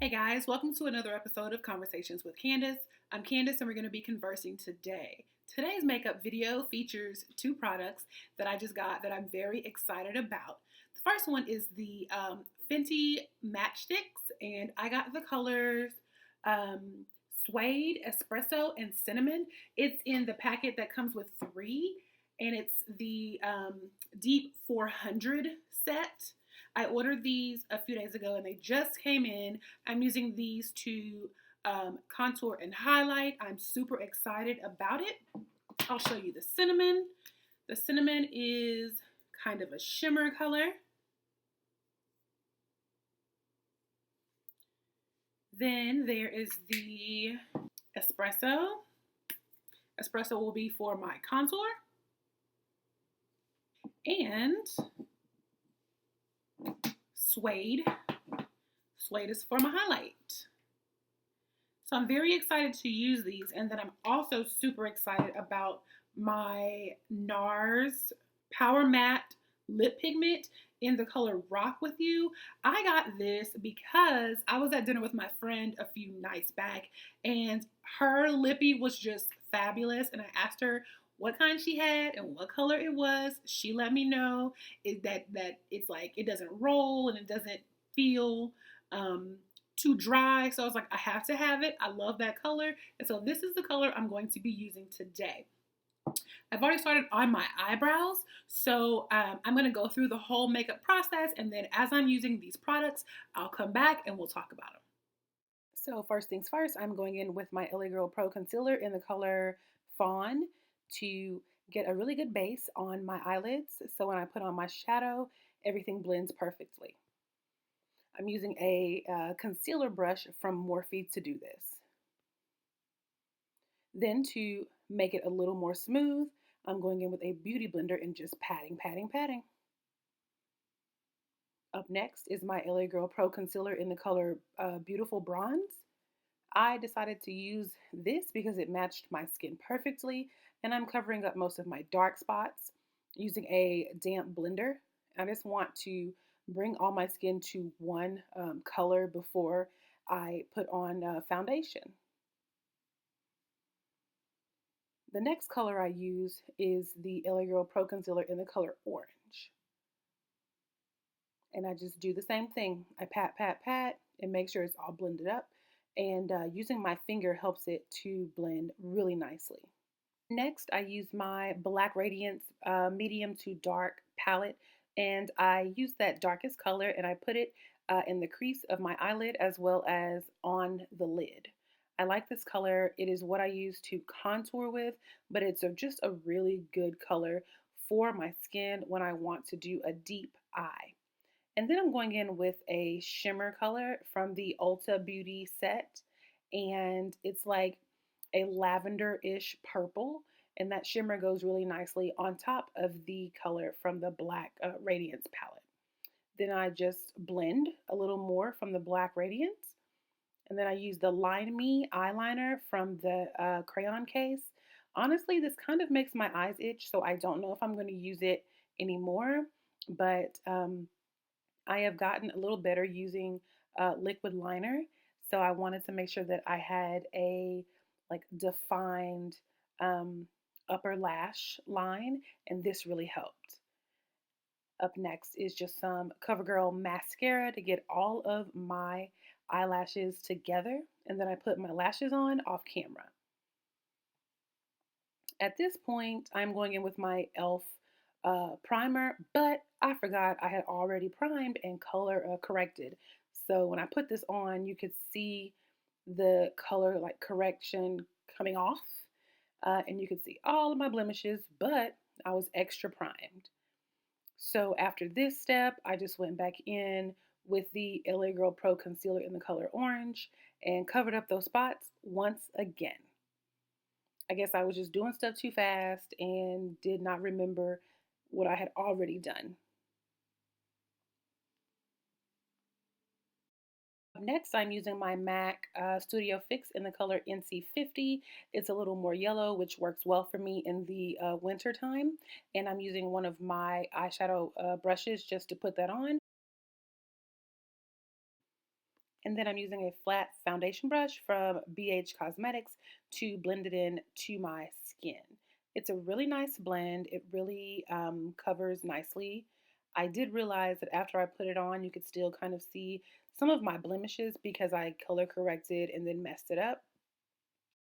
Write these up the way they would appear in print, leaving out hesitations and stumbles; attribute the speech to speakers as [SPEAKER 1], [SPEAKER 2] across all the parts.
[SPEAKER 1] Hey guys, welcome to another episode of Conversations with Candace. I'm Candace and we're going to be conversing today. Today's makeup video features two products that I just got that I'm very excited about. The first one is the Fenty Matchstix, and I got the colors Suede, Espresso, and Cinnamon. It's in the packet that comes with three, and it's the Deep 400 set. I ordered these a few days ago and they just came in. I'm using these to contour and highlight. I'm super excited about it. I'll show you the cinnamon. The cinnamon is kind of a shimmer color. Then there is the espresso. Espresso will be for my contour. And suede. Suede is for my highlight. So I'm very excited to use these, and then I'm also super excited about my NARS Powermatte lip pigment in the color Rock With You. I got this because I was at dinner with my friend a few nights back, and her lippy was just fabulous, and I asked her what kind she had and what color it was. She let me know that it's like it doesn't roll and it doesn't feel too dry. So I was like, I have to have it. I love that color. And so this is the color I'm going to be using today. I've already started on my eyebrows, so I'm going to go through the whole makeup process, and then as I'm using these products, I'll come back and we'll talk about them. So first things first, I'm going in with my LA Girl Pro Concealer in the color Fawn to get a really good base on my eyelids, so when I put on my shadow, everything blends perfectly. I'm using a concealer brush from Morphe to do this. Then to make it a little more smooth, I'm going in with a beauty blender and just patting. Up next is my LA Girl Pro Concealer in the color Beautiful Bronze. I decided to use this because it matched my skin perfectly, and I'm covering up most of my dark spots using a damp blender. I just want to bring all my skin to one color before I put on foundation. The next color I use is the LA Girl Pro Concealer in the color Orange. And I just do the same thing. I pat, and make sure it's all blended up. And using my finger helps it to blend really nicely. Next, I use my Black Radiance medium to dark palette, and I use that darkest color and I put it in the crease of my eyelid as well as on the lid. I like this color. It is what I use to contour with, but it's just a really good color for my skin when I want to do a deep eye. And then I'm going in with a shimmer color from the Ulta Beauty set, and it's like a lavender-ish purple, and that shimmer goes really nicely on top of the color from the Black Radiance palette. Then I just blend a little more from the Black Radiance, and then I use the Line Me eyeliner from the crayon case. Honestly, this kind of makes my eyes itch, so I don't know if I'm going to use it anymore, but I have gotten a little better using liquid liner, so I wanted to make sure that I had a defined upper lash line, and this really helped. Up next is just some CoverGirl mascara to get all of my eyelashes together, and then I put my lashes on off camera. At this point, I'm going in with my e.l.f. Primer, but I forgot I had already primed and color corrected. So when I put this on, you could see the color correction coming off, and you could see all of my blemishes, but I was extra primed. So after this step, I just went back in with the LA Girl Pro Concealer in the color Orange and covered up those spots once again. I guess I was just doing stuff too fast and did not remember what I had already done. Next, I'm using my MAC Studio Fix in the color NC50. It's a little more yellow, which works well for me in the winter time. And I'm using one of my eyeshadow brushes just to put that on. And then I'm using a flat foundation brush from BH Cosmetics to blend it in to my skin. It's a really nice blend. It really covers nicely. I did realize that after I put it on, you could still kind of see some of my blemishes because I color corrected and then messed it up.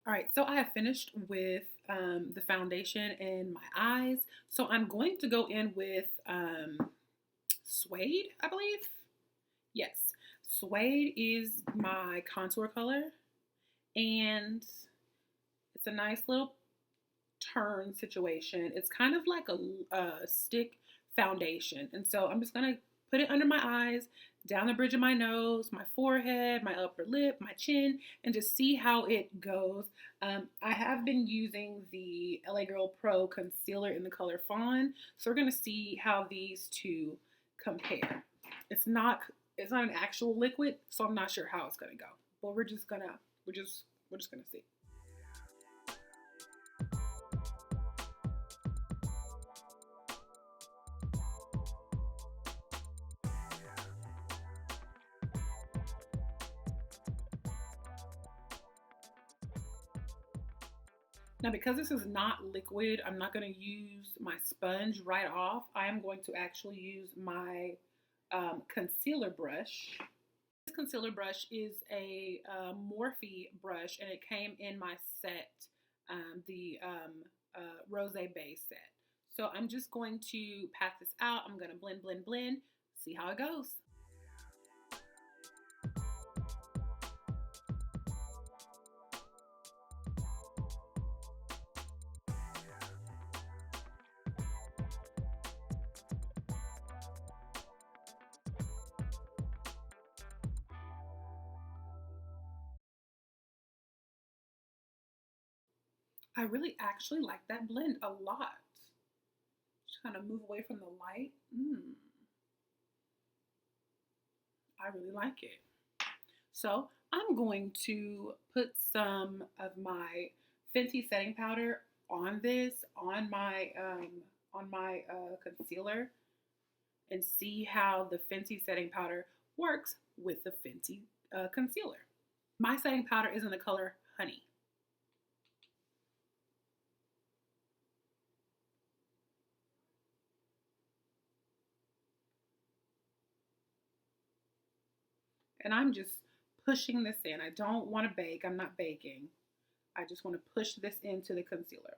[SPEAKER 1] All right, so I have finished with the foundation and my eyes. So I'm going to go in with Suede, I believe. Yes, Suede is my contour color, and it's a nice little turn situation. It's kind of like a stick foundation. And so I'm just going to put it under my eyes, down the bridge of my nose, my forehead, my upper lip, my chin, and just see how it goes. I have been using the LA Girl Pro Concealer in the color Fawn. So we're going to see how these two compare. It's not an actual liquid, so I'm not sure how it's going to go. But we're just going to see. Now, because this is not liquid, I'm not going to use my sponge right off. I am going to actually use my concealer brush. This concealer brush is a Morphe brush, and it came in my set, the Rose Base set. So I'm just going to pat this out. I'm going to blend, blend, blend, see how it goes. I really actually like that blend a lot. Just kind of move away from the light. I really like it. So I'm going to put some of my Fenty setting powder on this, on my concealer, and see how the Fenty setting powder works with the Fenty concealer. My setting powder is in the color Honey. And I'm just pushing this in. I don't want to bake. I'm not baking. I just want to push this into the concealer.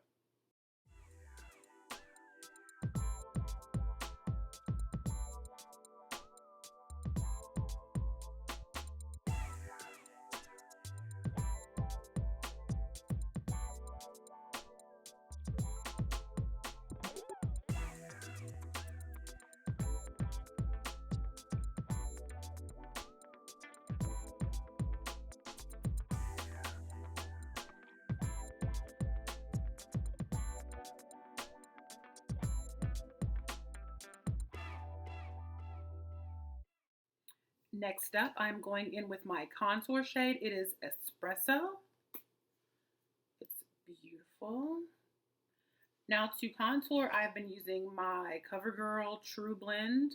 [SPEAKER 1] Next up, I'm going in with my contour shade. It is Espresso. It's beautiful. Now to contour, I've been using my CoverGirl True Blend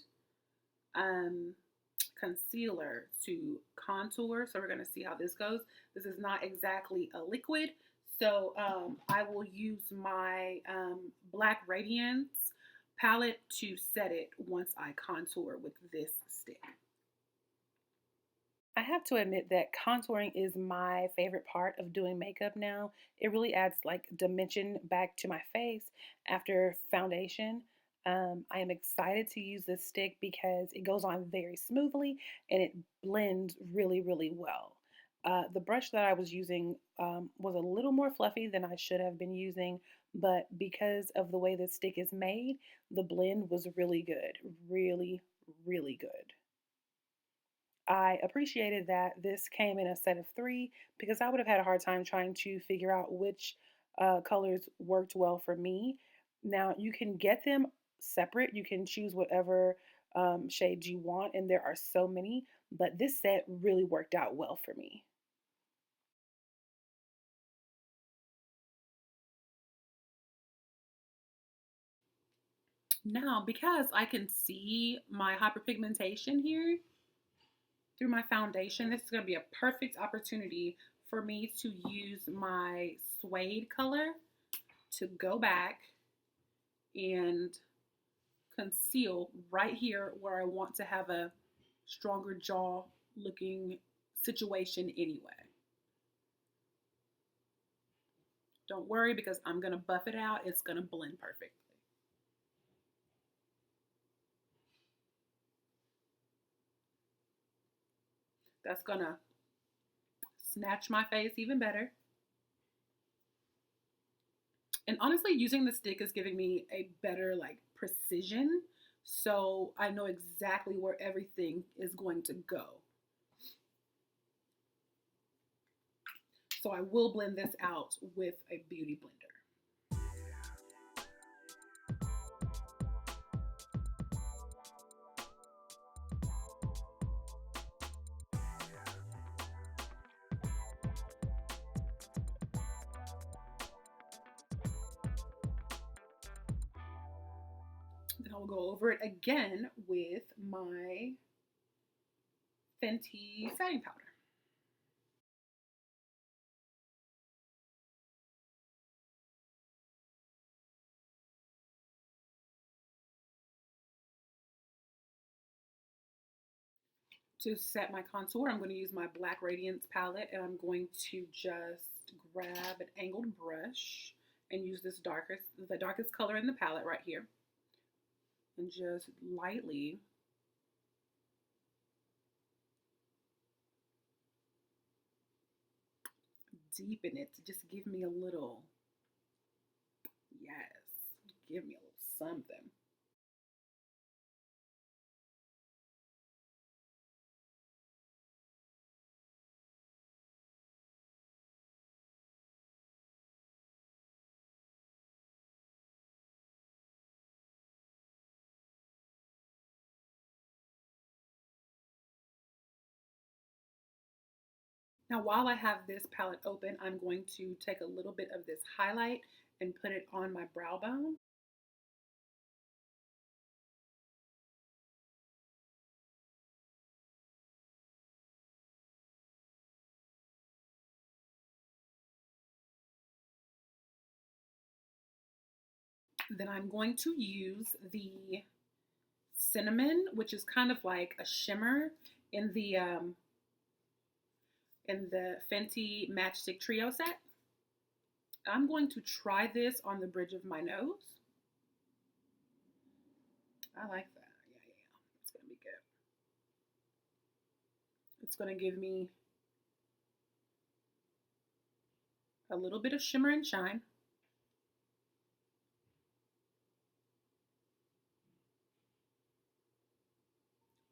[SPEAKER 1] concealer to contour. So we're going to see how this goes. This is not exactly a liquid. So I will use my Black Radiance palette to set it once I contour with this stick. I have to admit that contouring is my favorite part of doing makeup now. It really adds like dimension back to my face after foundation. I am excited to use this stick because it goes on very smoothly and it blends really, really well. The brush that I was using was a little more fluffy than I should have been using, but because of the way the stick is made, the blend was really good. Really, really good. I appreciated that this came in a set of 3 because I would have had a hard time trying to figure out which colors worked well for me. Now, you can get them separate. You can choose whatever shades you want, and there are so many, but this set really worked out well for me. Now, because I can see my hyperpigmentation here, through my foundation, this is going to be a perfect opportunity for me to use my suede color to go back and conceal right here where I want to have a stronger jaw looking situation anyway. Don't worry, because I'm going to buff it out. It's going to blend perfectly. That's going to snatch my face even better. And honestly, using the stick is giving me a better like precision. So I know exactly where everything is going to go. So I will blend this out with a beauty blender. Then I will go over it again with my Fenty setting powder. To set my contour, I'm going to use my Black Radiance palette, and I'm going to just grab an angled brush and use the darkest color in the palette right here, and just lightly deepen it to just give me a little, yes, give me a little something. Now, while I have this palette open, I'm going to take a little bit of this highlight and put it on my brow bone. Then I'm going to use the cinnamon, which is kind of like a shimmer in the Fenty Matchstick Trio set. I'm going to try this on the bridge of my nose. I like that. Yeah. It's going to be good. It's going to give me a little bit of shimmer and shine.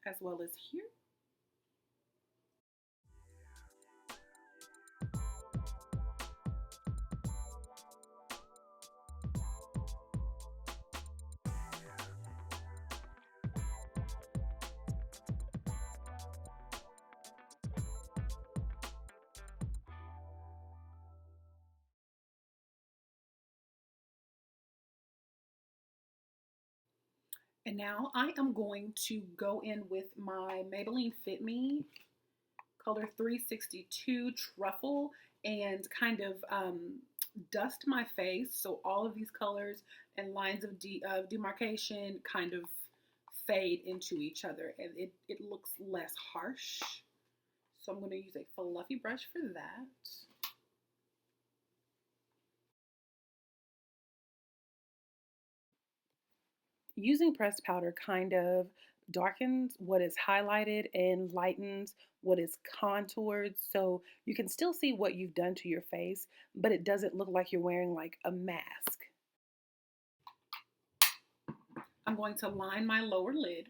[SPEAKER 1] As well as here. And now I am going to go in with my Maybelline Fit Me color 362 Truffle and kind of dust my face so all of these colors and lines of demarcation kind of fade into each other and it looks less harsh. So I'm going to use a fluffy brush for that. Using pressed powder kind of darkens what is highlighted and lightens what is contoured, so you can still see what you've done to your face, but it doesn't look like you're wearing like a mask. I'm going to line my lower lid.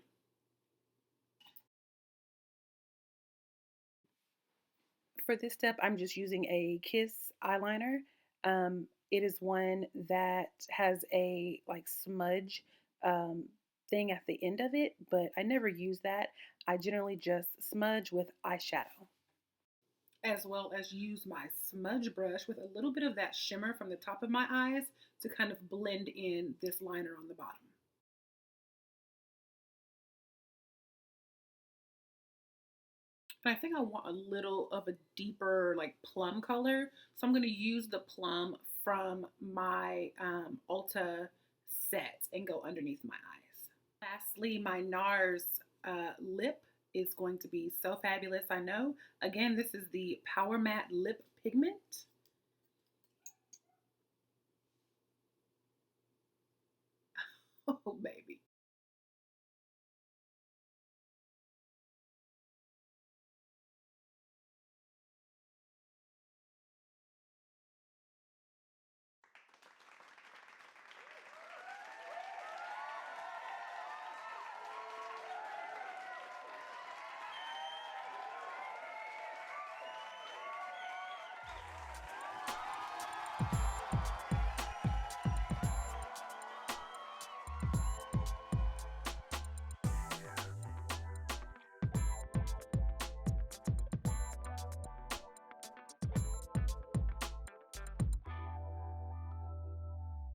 [SPEAKER 1] For this step, I'm just using a Kiss eyeliner. It is one that has a like smudge thing at the end of it, but I never use that. I generally just smudge with eyeshadow. As well as use my smudge brush with a little bit of that shimmer from the top of my eyes to kind of blend in this liner on the bottom. but I think I want a little of a deeper like plum color. So I'm going to use the plum from my Ulta set and go underneath my eyes. Lastly, my NARS lip is going to be so fabulous, I know. Again, this is the Power Matte Lip Pigment. Oh, baby.